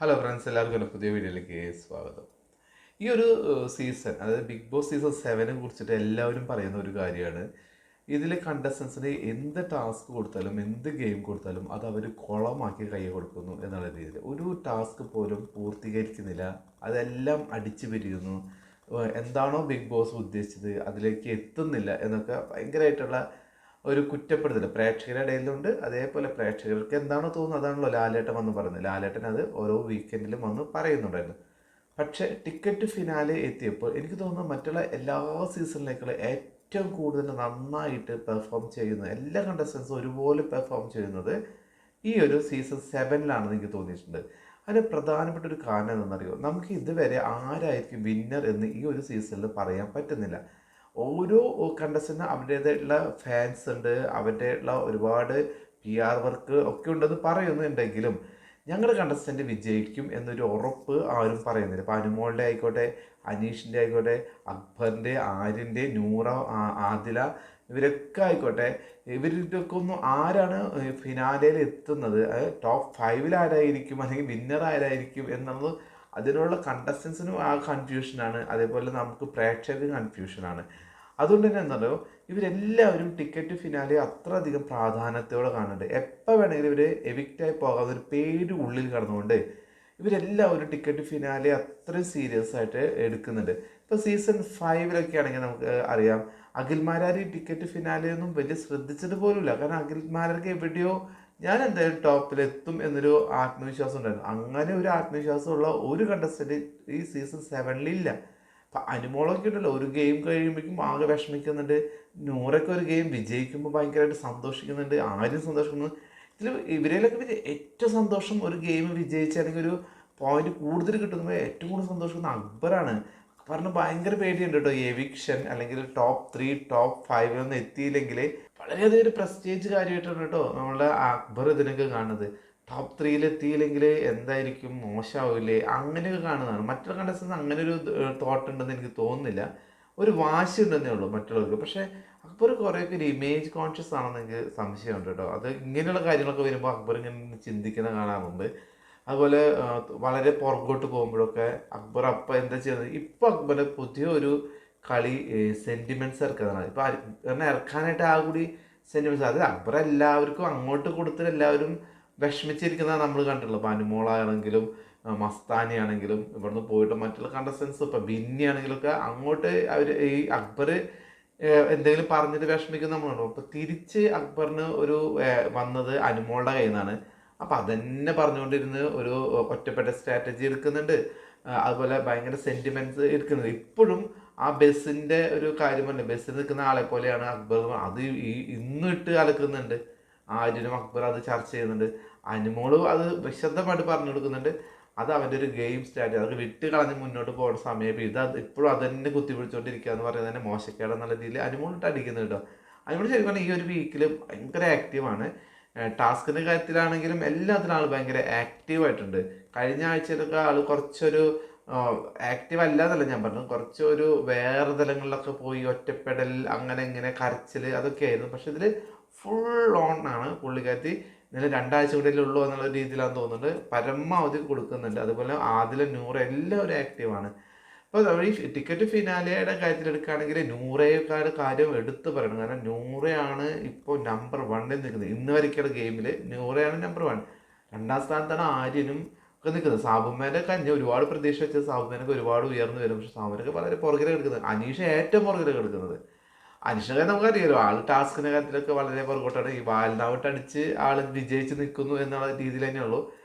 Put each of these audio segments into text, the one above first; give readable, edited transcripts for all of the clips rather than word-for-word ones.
Hello friends, എല്ലാവർക്കും എൻ്റെ പുതിയ വീഡിയോയിലേക്ക് സ്വാഗതം. ഈ ഒരു സീസൺ, അതായത് ബിഗ് ബോസ് സീസൺ 7 കുറിച്ചിട്ട് എല്ലാവരും പറയുന്ന ഒരു കാര്യമാണ്, ഇതിലെ കണ്ടസ്റ്റൻസിന് എന്ത് ടാസ്ക് കൊടുത്താലും എന്ത് ഗെയിം കൊടുത്താലും അത് അവർ കുളമാക്കി കൈ കൊടുക്കുന്നു എന്നുള്ള രീതിയിൽ ഒരു ടാസ്ക് പോലും പൂർത്തീകരിക്കുന്നില്ല. അതെല്ലാം അടിച്ചു പിരിയുന്നു. എന്താണോ ബിഗ് ബോസ് ഉദ്ദേശിച്ചത് അതിലേക്ക് എത്തുന്നില്ല എന്നൊക്കെ ഭയങ്കരമായിട്ടുള്ള ഒരു കുറ്റപ്പെടുത്തൽ പ്രേക്ഷകരുടെ ഇടയിലുണ്ട്. അതേപോലെ പ്രേക്ഷകർക്ക് എന്താണോ തോന്നുന്നത് അതാണല്ലോ ലാലേട്ടൻ വന്ന് പറയുന്നത്. ലാലേട്ടൻ അത് ഓരോ വീക്കെൻഡിലും വന്ന് പറയുന്നുണ്ടായിരുന്നു. പക്ഷേ ടിക്കറ്റ് ഫിനാലെ എത്തിയപ്പോൾ എനിക്ക് തോന്നുന്നു മറ്റുള്ള എല്ലാ സീസണിലേക്കുള്ള ഏറ്റവും കൂടുതൽ നന്നായിട്ട് പെർഫോം ചെയ്യുന്ന എല്ലാ കണ്ടസ്റ്റൻസും ഒരുപോലെ പെർഫോം ചെയ്യുന്നത് ഈ ഒരു സീസൺ 7-ലാണെന്ന് എനിക്ക് തോന്നിയിട്ടുണ്ട്. അതിന് പ്രധാനപ്പെട്ട ഒരു കാരണം എന്താണെന്നറിയോ, നമുക്ക് ഇതുവരെ ആരായിരിക്കും വിന്നർ എന്ന് ഈ ഒരു സീസണിൽ പറയാൻ പറ്റുന്നില്ല. ഓരോ കണ്ടസ്റ്റൻറ്റിനും അവരുടേതായിട്ടുള്ള ഫാൻസ് ഉണ്ട്, അവരുടെയുള്ള ഒരുപാട് PR വർക്ക് ഒക്കെ ഉണ്ടെന്ന് പറയുന്നുണ്ടെങ്കിലും ഞങ്ങളുടെ കണ്ടസ്റ്റൻറ്റ് വിജയിക്കും എന്നൊരു ഉറപ്പ് ആരും പറയുന്നില്ല. ഇപ്പോൾ അനുമോളുടെ ആയിക്കോട്ടെ, അനീഷിൻ്റെ ആയിക്കോട്ടെ, അക്ബറിൻ്റെ, ആര്യൻ്റെ, നൂറ, ആദില, ഇവരൊക്കെ ആയിക്കോട്ടെ, ഇവരുടെയൊക്കെ ഒന്നും ആരാണ് ഫിനാലയിൽ എത്തുന്നത്, ടോപ്പ് 5-ൽ ആരായിരിക്കും അല്ലെങ്കിൽ വിന്നർ ആരായിരിക്കും എന്നുള്ളത് അതിനുള്ള കണ്ടസ്റ്റൻസിനും ആ കൺഫ്യൂഷനാണ്. അതേപോലെ നമുക്ക് പ്രേക്ഷകർക്ക് കൺഫ്യൂഷനാണ്. അതുകൊണ്ട് തന്നെ എന്താ പറയുക, ഇവരെല്ലാവരും ടിക്കറ്റ് ഫിനാലെ അത്രയധികം പ്രാധാന്യത്തോടെ കാണുന്നുണ്ട്. എപ്പോൾ വേണമെങ്കിലും ഇവർ എവിക്റ്റായി പോകാതെ ഒരു പേടി ഉള്ളിൽ കടന്നുകൊണ്ട് ഇവരെല്ലാവരും ടിക്കറ്റ് ഫിനാലെ അത്രയും സീരിയസ് ആയിട്ട് എടുക്കുന്നുണ്ട്. ഇപ്പോൾ സീസൺ 5-ലൊക്കെ ആണെങ്കിൽ നമുക്ക് അറിയാം, അഖിൽമാരാർ ഈ ടിക്കറ്റ് ഫിനാലെയൊന്നും വലിയ ശ്രദ്ധിച്ചത് പോലുമില്ല. കാരണം അഖിൽമാരാർക്ക് എവിടെയോ ഞാൻ എന്തായാലും ടോപ്പിലെത്തും എന്നൊരു ആത്മവിശ്വാസം ഉണ്ടായിരുന്നു. അങ്ങനെ ഒരു ആത്മവിശ്വാസമുള്ള ഒരു കണ്ടസ്റ്റൻറ്റ് ഈ സീസൺ 7-ലില്ല. അപ്പം അനുമോളൊക്കെ ഉണ്ടല്ലോ, ഒരു ഗെയിം കഴിയുമ്പോഴേക്കും ആകെ വിഷമിക്കുന്നുണ്ട്. നൂറൊക്കെ ഒരു ഗെയിം വിജയിക്കുമ്പോൾ ഭയങ്കരമായിട്ട് സന്തോഷിക്കുന്നുണ്ട്, ആരും സന്തോഷിക്കുന്നു. ഇതിൽ ഇവരിലൊക്കെ ഏറ്റവും സന്തോഷം ഒരു ഗെയിം വിജയിച്ച് അല്ലെങ്കിൽ ഒരു പോയിന്റ് കൂടുതൽ കിട്ടുമ്പോൾ ഏറ്റവും കൂടുതൽ സന്തോഷിക്കുന്ന അക്ബറാണ്. അക്ബറിന് ഭയങ്കര പേടിയുണ്ട് കേട്ടോ, എവിക്ഷൻ അല്ലെങ്കിൽ ടോപ്പ് 3 ടോപ്പ് 5 എത്തിയില്ലെങ്കിൽ വളരെയധികം ഒരു പ്രസ്റ്റേജ് കാര്യമായിട്ടാണ് കേട്ടോ നമ്മളുടെ അക്ബർ ഇതിനൊക്കെ കാണുന്നത്. ടോപ്പ് 3 എത്തിയില്ലെങ്കിൽ എന്തായിരിക്കും, മോശമാവില്ലേ, അങ്ങനെയൊക്കെ കാണുന്നതാണ്. മറ്റുള്ള കണ്ടസ്റ്റൻസ് അങ്ങനെ ഒരു തോട്ട് ഉണ്ടെന്ന് എനിക്ക് തോന്നുന്നില്ല. ഒരു വാശി ഉണ്ടെന്നേ ഉള്ളൂ മറ്റുള്ളവർക്ക്. പക്ഷേ അക്ബർ കുറേയൊക്കെ ഒരു ഇമേജ് കോൺഷ്യസ് ആണെന്ന് എനിക്ക് സംശയമുണ്ട് കേട്ടോ. അത് ഇങ്ങനെയുള്ള കാര്യങ്ങളൊക്കെ വരുമ്പോൾ അക്ബർ ഇങ്ങനെ ചിന്തിക്കുന്ന കാണാറുണ്ട്. അതുപോലെ വളരെ പുറകോട്ട് പോകുമ്പോഴൊക്കെ അക്ബർ അപ്പം എന്താ ചെയ്യുന്നത്, ഇപ്പോൾ അക്ബറിൻ്റെ പുതിയ ഒരു കളി സെൻറ്റിമെൻറ്റ്സ് ഇറക്കുന്നതാണ്. ഇപ്പോൾ കാരണം ഇറക്കാനായിട്ട് ആ കൂടി സെൻറ്റിമെൻറ്റ്സ്, അത് അക്ബർ എല്ലാവർക്കും അങ്ങോട്ട് കൊടുത്തിട്ട് എല്ലാവരും വിഷമിച്ചിരിക്കുന്നതാണ് നമ്മൾ കണ്ടിട്ടുള്ളത്. ഇപ്പോൾ അനുമോളാണെങ്കിലും മസ്താനി ആണെങ്കിലും ഇവിടുന്ന് പോയിട്ട് മറ്റുള്ള കണ്ടസ്റ്റൻസ് ഇപ്പോൾ ബിന്നി ആണെങ്കിലൊക്കെ അങ്ങോട്ട് അവർ ഈ അക്ബർ എന്തെങ്കിലും പറഞ്ഞിട്ട് വിഷമിക്കുന്ന നമ്മളുണ്ടോ. അപ്പോൾ തിരിച്ച് അക്ബറിന് ഒരു വന്നത് അനുമോളുടെ കയ്യിൽ നിന്നാണ്. അപ്പം അതന്നെ പറഞ്ഞുകൊണ്ടിരുന്ന് ഒരു ഒറ്റപ്പെട്ട സ്ട്രാറ്റജി എടുക്കുന്നുണ്ട്. അതുപോലെ ഭയങ്കര സെൻറ്റിമെൻറ്റ്സ് എടുക്കുന്നുണ്ട്. ഇപ്പോഴും ആ ബസ്സിൻ്റെ ഒരു കാര്യം പറഞ്ഞു, ബസ്സിൽ നിൽക്കുന്ന ആളെ പോലെയാണ് അക്ബർ. അത് ഈ ഇന്നും ഇട്ട് കലക്കുന്നുണ്ട്. ആര്യനും അക്ബർ അത് ചർച്ച ചെയ്യുന്നുണ്ട്. അനുമോള് അത് വിശദമായിട്ട് പറഞ്ഞു കൊടുക്കുന്നുണ്ട്. അത് അവൻ്റെ ഒരു ഗെയിം സ്ട്രാറ്റജി, അതൊക്കെ വിട്ട് കളഞ്ഞ് മുന്നോട്ട് പോകുന്ന സമയം ഇത് ഇപ്പോഴും അത് തന്നെ കുത്തിപ്പിടിച്ചുകൊണ്ടിരിക്കുക എന്ന് പറയുന്നത് തന്നെ മോശക്കേടെന്നുള്ള രീതിയിൽ അനുമോളിട്ട് അടിക്കുന്നത് കേട്ടോ. അനുമോൾ ശരിക്കും പറഞ്ഞാൽ ഈ ഒരു വീക്കിൽ ഭയങ്കര ആക്റ്റീവാണ്. ടാസ്കിൻ്റെ കാര്യത്തിലാണെങ്കിലും എല്ലാത്തിലും ആൾ ഭയങ്കര ആക്റ്റീവായിട്ടുണ്ട്. കഴിഞ്ഞ ആഴ്ചയിലൊക്കെ ആൾ കുറച്ചൊരു ആക്റ്റീവ് അല്ലാന്നല്ല ഞാൻ പറഞ്ഞു, കുറച്ചൊരു വേറെ തലങ്ങളിലൊക്കെ പോയി ഒറ്റപ്പെടൽ, അങ്ങനെ ഇങ്ങനെ കരച്ചിൽ, അതൊക്കെ ആയിരുന്നു. പക്ഷെ ഇതിൽ ഫുൾ ഓൺ ആണ് പുള്ളിക്കാരത്തി. ഇന്നലെ 2 ആഴ്ച കൂടെ ഉള്ളൂ എന്നുള്ള രീതിയിലാണെന്ന് തോന്നുന്നുണ്ട്. പരമാവധി കൊടുക്കുന്നുണ്ട്. അതുപോലെ ആദില, നൂറ് എല്ലാവരും ആക്റ്റീവാണ്. അപ്പോൾ നമ്മൾ ഈ ടിക്കറ്റ് ഫിനാലയുടെ കാര്യത്തിൽ എടുക്കുകയാണെങ്കിൽ നൂറേക്കാട് കാര്യം എടുത്തു പറയണം. കാരണം നൂറയാണ് ഇപ്പോൾ നമ്പർ 1-ൽ നിൽക്കുന്നത്. ഇന്ന് വരയ്ക്കുള്ള ഗെയിമിൽ നൂറയാണ് നമ്പർ 1. 2-ാം സ്ഥാനത്താണ് ആര്യനും ഒക്കെ നിൽക്കുന്നത്. സാബുമേനൊക്കെ ഞാൻ ഒരുപാട് പ്രതീക്ഷ വെച്ചത് സാബുമേനൊക്കെ ഒരുപാട് ഉയർന്നു വരും. പക്ഷേ സാബുമേനൊക്കെ വളരെ പുറകിലാണ് കിടക്കുന്നത്. അനീഷ ഏറ്റവും പുറകിലാണ് കിടക്കുന്നത്. അനീഷിനെ നമുക്കറിയാലോ, ആൾ ടാസ്കിൻ്റെ കാര്യത്തിലൊക്കെ വളരെ പുറകോട്ടാണ്. ഈ വാൽനാവട്ട് അടിച്ച് ആൾ വിജയിച്ച് നിൽക്കുന്നു എന്നുള്ള രീതിയിൽ തന്നെയുള്ളൂ.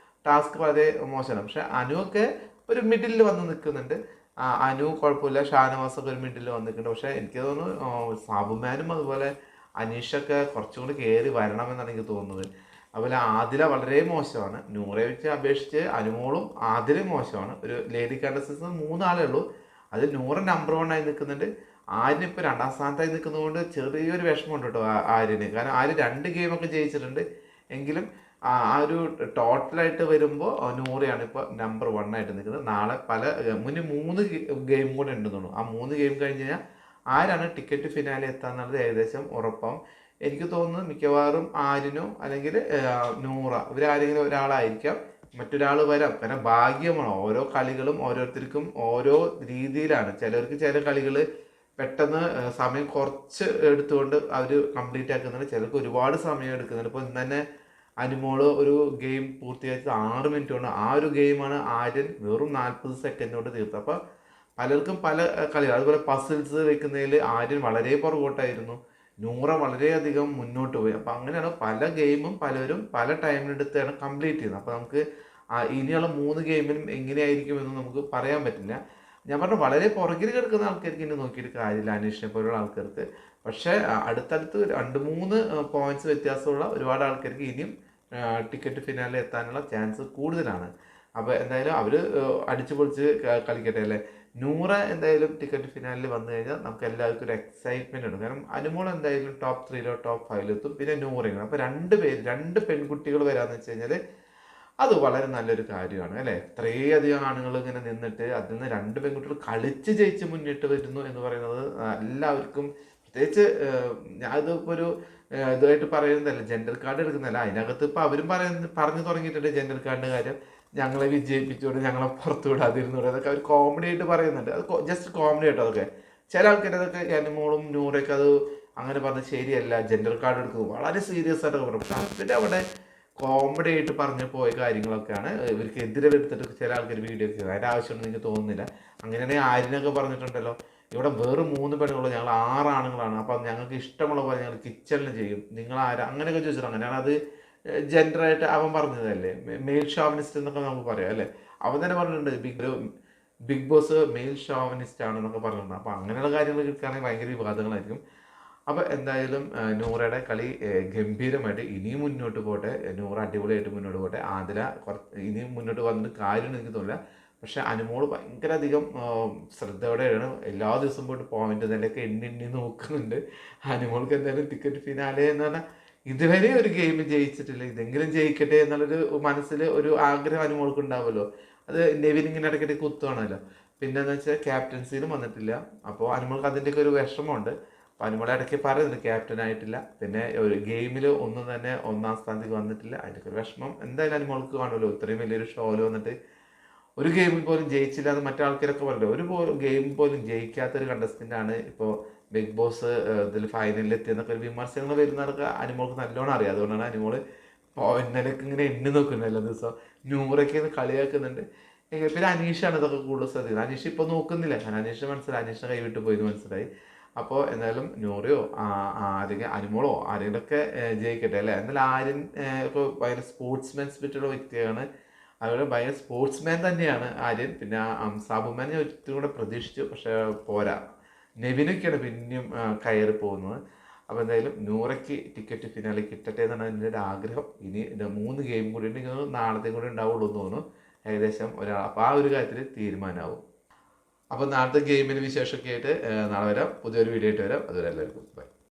ടാസ്ക് വളരെ മോശമാണ്. പക്ഷെ അനുവൊക്കെ ഒരു മിഡിലിൽ വന്ന് നിൽക്കുന്നുണ്ട്. അനു കുഴപ്പമില്ല, ഷാനവാസൊക്കെ ഒരു മിഡിൽ വന്ന് നിൽക്കുന്നുണ്ട്. പക്ഷേ എനിക്ക് തോന്നുന്നു സാബുമാനും അതുപോലെ അനീഷൊക്കെ കുറച്ചും കൂടി കയറി വരണമെന്നാണ് എനിക്ക് തോന്നുന്നത്. അതുപോലെ ആദില വളരെ മോശമാണ്. നൂറെ വെച്ച് അപേക്ഷിച്ച് അനുമോളും ആദിലും മോശമാണ്. ഒരു ലേഡി കണ്ടസ്റ്റൻസ് 3 ആളേ ഉള്ളൂ. അതിൽ നൂറ് നമ്പർ 1 ആയി നിൽക്കുന്നുണ്ട്. ആര്യന് ഇപ്പോൾ 2-ാം സ്ഥാനത്തായി നിൽക്കുന്നതുകൊണ്ട് ചെറിയൊരു വിഷമമുണ്ട് കേട്ടോ ആര്യന്. കാരണം ആര്യ 2 ഗെയിമൊക്കെ ജയിച്ചിട്ടുണ്ട്. എങ്കിലും ആ ഒരു ടോട്ടലായിട്ട് വരുമ്പോൾ നൂറയാണ് ഇപ്പോൾ നമ്പർ 1 ആയിട്ട് നിൽക്കുന്നത്. നാളെ മുന്നേ 3 ഗെയിം കൂടെ ഉണ്ടെന്ന് തോന്നുന്നു. ആ 3 ഗെയിം കഴിഞ്ഞ് കഴിഞ്ഞാൽ ആരാണ് ടിക്കറ്റ് ഫിനാലെ എത്താന്നുള്ളത് ഏകദേശം ഉറപ്പാവും. എനിക്ക് തോന്നുന്നു മിക്കവാറും ആര്യനോ അല്ലെങ്കിൽ നൂറ, ഇവരാരെങ്കിലും ഒരാളായിരിക്കാം മറ്റൊരാൾ വരാം. കാരണം ഭാഗ്യമാണ്. ഓരോ കളികളും ഓരോരുത്തർക്കും ഓരോ രീതിയിലാണ്. ചിലർക്ക് ചില കളികൾ പെട്ടെന്ന് സമയം കുറച്ച് എടുത്തുകൊണ്ട് അവർ കംപ്ലീറ്റ് ആക്കുന്നുണ്ട്. ചിലർക്ക് ഒരുപാട് സമയം എടുക്കുന്നുണ്ട്. ഇപ്പോൾ ഇന്ന് തന്നെ അനുമോള് ഒരു ഗെയിം പൂർത്തിയാക്കിയത് 6 മിനിറ്റ് കൊണ്ട്. ആ ഒരു ഗെയിമാണ് ആര്യൻ വെറും 40 സെക്കൻഡ് കൊണ്ട് തീർത്തത്. അപ്പോൾ പലർക്കും പല കളികൾ. അതുപോലെ പസിൽസ് വെക്കുന്നതിൽ ആര്യൻ വളരെ പുറകോട്ടായിരുന്നു. നൂറ വളരെയധികം മുന്നോട്ട് പോയി. അപ്പം അങ്ങനെയാണ് പല ഗെയിമും പലരും പല ടൈമിനെടുത്താണ് കംപ്ലീറ്റ് ചെയ്യുന്നത്. അപ്പോൾ നമുക്ക് ഇനിയുള്ള 3 ഗെയിമിലും എങ്ങനെയായിരിക്കുമെന്ന് നമുക്ക് പറയാൻ പറ്റില്ല. ഞാൻ പറഞ്ഞു വളരെ പുറകിൽ കിടക്കുന്ന ആൾക്കാർക്ക് ഇനി നോക്കിയിട്ട് കാര്യമില്ല, അനീഷിനെ പോലുള്ള ആൾക്കാർക്ക്. പക്ഷേ അടുത്തടുത്ത് 2-3 പോയിന്റ്സ് വ്യത്യാസമുള്ള ഒരുപാട് ആൾക്കാർക്ക് ഇനിയും ടിക്കറ്റ് ഫിനാലെ എത്താനുള്ള ചാൻസ് കൂടുതലാണ്. അപ്പോൾ എന്തായാലും അവർ അടിച്ചു പൊളിച്ച് കളിക്കട്ടെ അല്ലേ. നൂറ എന്തായാലും ടിക്കറ്റ് ഫിനാലിൽ വന്നു കഴിഞ്ഞാൽ നമുക്ക് എല്ലാവർക്കും ഒരു എക്സൈറ്റ്മെന്റ് ഉണ്ട്. കാരണം അനുമോൾ എന്തായാലും ടോപ്പ് 3-ലോ ടോപ്പ് 5-ലോ എത്തും. പിന്നെ നൂറയും. അപ്പോൾ 2 പെൺകുട്ടികൾ വരാന്ന് വെച്ച് കഴിഞ്ഞാൽ അത് വളരെ നല്ലൊരു കാര്യമാണ് അല്ലേ. ഇത്രയധികം ആണുങ്ങൾ ഇങ്ങനെ നിന്നിട്ട് അതിൽ നിന്ന് 2 പെൺകുട്ടികൾ കളിച്ച് ജയിച്ച് മുന്നിട്ട് വരുന്നു എന്ന് പറയുന്നത് എല്ലാവർക്കും, പ്രത്യേകിച്ച് ഞാനിതിപ്പോൾ ഒരു ഇതായിട്ട് പറയുന്നതല്ല, ജെൻഡർ കാർഡ് എടുക്കുന്നതല്ല. അതിനകത്ത് ഇപ്പോൾ അവരും പറഞ്ഞു തുടങ്ങിയിട്ടുണ്ട് ജെൻഡർ കാർഡിൻ്റെ കാര്യം. ഞങ്ങളെ വിജയിപ്പിച്ചുകൊണ്ട് ഞങ്ങളെ പുറത്തു വിടാതിരുന്നൂടെ, അതൊക്കെ അവർ കോമഡി ആയിട്ട് പറയുന്നുണ്ട്. അത് ജസ്റ്റ് കോമഡി ആയിട്ടോ അതൊക്കെ. ചില ആൾക്കാർ അതൊക്കെ അനുമോളും നൂറൊക്കെ അത് അങ്ങനെ പറഞ്ഞ് ശരിയല്ല, ജെൻഡർ കാർഡ് എടുക്കുന്നത് വളരെ സീരിയസ് ആയിട്ടൊക്കെ പറയും. അതിൻ്റെ അവിടെ കോമഡി ആയിട്ട് പറഞ്ഞു പോയ കാര്യങ്ങളൊക്കെയാണ് ഇവർക്ക് എതിരെ എടുത്തിട്ട് ചില ആൾക്കാർ വീഡിയോ ഒക്കെ. അതിൻ്റെ ആവശ്യമൊന്നും എനിക്ക് തോന്നുന്നില്ല. അങ്ങനെയാണെങ്കിൽ ആര്യനൊക്കെ പറഞ്ഞിട്ടുണ്ടല്ലോ, ഇവിടെ വേറെ 3 പെണ്ണുള്ളൂ, ഞങ്ങൾ 6 ആണുങ്ങളാണ്, അപ്പം ഞങ്ങൾക്ക് ഇഷ്ടമുള്ള പോലെ ഞങ്ങൾ കിച്ചണിൽ ചെയ്യും, നിങ്ങൾ ആരാ അങ്ങനെയൊക്കെ ചോദിച്ചിട്ട്. അങ്ങനെയാണ് അത് ജെൻഡറായിട്ട് അവൻ പറഞ്ഞതല്ലേ, മെയിൽ ഷോവനിസ്റ്റ് എന്നൊക്കെ നമുക്ക് പറയാം അല്ലേ. അവൻ തന്നെ പറഞ്ഞിട്ടുണ്ട് ബിഗ് ബോസ് മെയിൽ ഷോവനിസ്റ്റ് ആണെന്നൊക്കെ പറഞ്ഞിട്ടുണ്ട്. അപ്പോൾ അങ്ങനെയുള്ള കാര്യങ്ങൾ കിട്ടുകയാണെങ്കിൽ ഭയങ്കര വിവാദങ്ങളായിരിക്കും. അപ്പോൾ എന്തായാലും നൂറയുടെ കളി ഗംഭീരമായിട്ട് ഇനിയും മുന്നോട്ട് പോട്ടെ. നൂറ അടിപൊളിയായിട്ട് മുന്നോട്ട് പോട്ടെ. ആതിര ഇനിയും മുന്നോട്ട് വന്നിട്ട് കാര്യമൊന്നും എനിക്ക് തോന്നില്ല. പക്ഷെ അനുമോള് ഭയങ്കര അധികം ശ്രദ്ധയോടെയാണ് എല്ലാ ദിവസവും പോയിട്ട് പോയിന്റ് നിലയൊക്കെ എണ്ണി നോക്കുന്നുണ്ട്. അനുമോൾക്ക് എന്തായാലും ടിക്കറ്റ് ഫിനാലെ എന്ന് പറഞ്ഞാൽ ഇതുവരെ ഒരു ഗെയിം ജയിച്ചിട്ടില്ല, ഇതെങ്കിലും ജയിക്കട്ടെ എന്നുള്ളൊരു മനസ്സിൽ ഒരു ആഗ്രഹം അനുമോൾക്ക് ഉണ്ടാവുമല്ലോ. അത് നെവിൻ ഇങ്ങനെ ഇടയ്ക്കിടയ്ക്ക് കുത്തുവാണല്ലോ. പിന്നെ എന്ന് വെച്ചാൽ ക്യാപ്റ്റൻസിയിലും വന്നിട്ടില്ല. അപ്പോൾ അനുമോൾക്ക് അതിൻ്റെയൊക്കെ ഒരു വിഷമമുണ്ട്. അപ്പോൾ അനുമോളെ ഇടയ്ക്ക് പറയുന്നുണ്ട് ക്യാപ്റ്റൻ ആയിട്ടില്ല, പിന്നെ ഒരു ഗെയിമിൽ ഒന്നും തന്നെ 1-ാം സ്ഥാനത്തേക്ക് വന്നിട്ടില്ല. അതിൻ്റെയൊക്കെ ഒരു വിഷമം എന്തായാലും അനുമോൾക്ക് കാണുമല്ലോ. ഇത്രയും വലിയൊരു ഷോയിൽ വന്നിട്ട് ഒരു ഗെയിമിൽ പോലും ജയിച്ചില്ല എന്ന് മറ്റാൾക്കാരൊക്കെ പറയുന്നത്. ഒരു ഗെയിം പോലും ജയിക്കാത്തൊരു കണ്ടസ്റ്റൻ്റാണ് ഇപ്പോൾ ബിഗ് ബോസ് ഇതിൽ ഫൈനലിൽ എത്തിയെന്നൊക്കെ ഒരു വിമർശനങ്ങൾ വരുന്നതൊക്കെ അനുമോൾക്ക് നല്ലോണം അറിയാം. അതുകൊണ്ടാണ് അനുമോള് പോയിന്റിലൊക്കെ ഇങ്ങനെ എണ്ണി നോക്കുന്നത് എല്ലാ ദിവസവും. നൂറൊക്കെ കളിയാക്കുന്നുണ്ട്. പിന്നെ അനീഷാണ് ഇതൊക്കെ കൂടുതൽ ശ്രദ്ധിക്കുന്നത്. അനീഷ് ഇപ്പോൾ നോക്കുന്നില്ല, കാരണം അനീഷ് മനസ്സിലായി, അനീഷിനെ കൈവിട്ട് പോയി എന്ന് മനസ്സിലായി. അപ്പോൾ എന്തായാലും നൂറയോ ആരെങ്കിലും അനുമോളോ ആരെങ്കിലുമൊക്കെ ജയിക്കട്ടെ അല്ലേ. എന്നാലും ആര്യൻ ഇപ്പോൾ ഭയങ്കര സ്പോർട്സ്മാൻ സ്പിരിറ്റുള്ള വ്യക്തിയാണ്. അതുപോലെ ഭയങ്കര സ്പോർട്സ്മാൻ തന്നെയാണ് ആര്യൻ. പിന്നെ സാബുമാൻ ഞാൻ ഒത്തിരി കൂടെ പ്രതീക്ഷിച്ചു, പക്ഷേ പോരാ. നെവിനൊക്കെയാണ് പിന്നെയും കയറി പോകുന്നത്. അപ്പോൾ എന്തായാലും നൂറയ്ക്ക് ടിക്കറ്റ് ഫിനാലെ കിട്ടട്ടെ എന്നാണ് എൻ്റെ ഒരു ആഗ്രഹം. ഇനി 3 ഗെയിം കൂടി ഉണ്ടെങ്കിൽ നാളത്തെയും കൂടി ഉണ്ടാവുള്ളൂ എന്ന് തോന്നുന്നു ഏകദേശം ഒരാൾ. അപ്പോൾ ആ ഒരു കാര്യത്തിൽ തീരുമാനമാവും. അപ്പോൾ നാളത്തെ ഗെയിമിന് വിശേഷമൊക്കെ ആയിട്ട് നാളെ വരാം. പുതിയൊരു വീഡിയോ ആയിട്ട് വരാം. അതുവരെ എല്ലാവർക്കും ബൈ.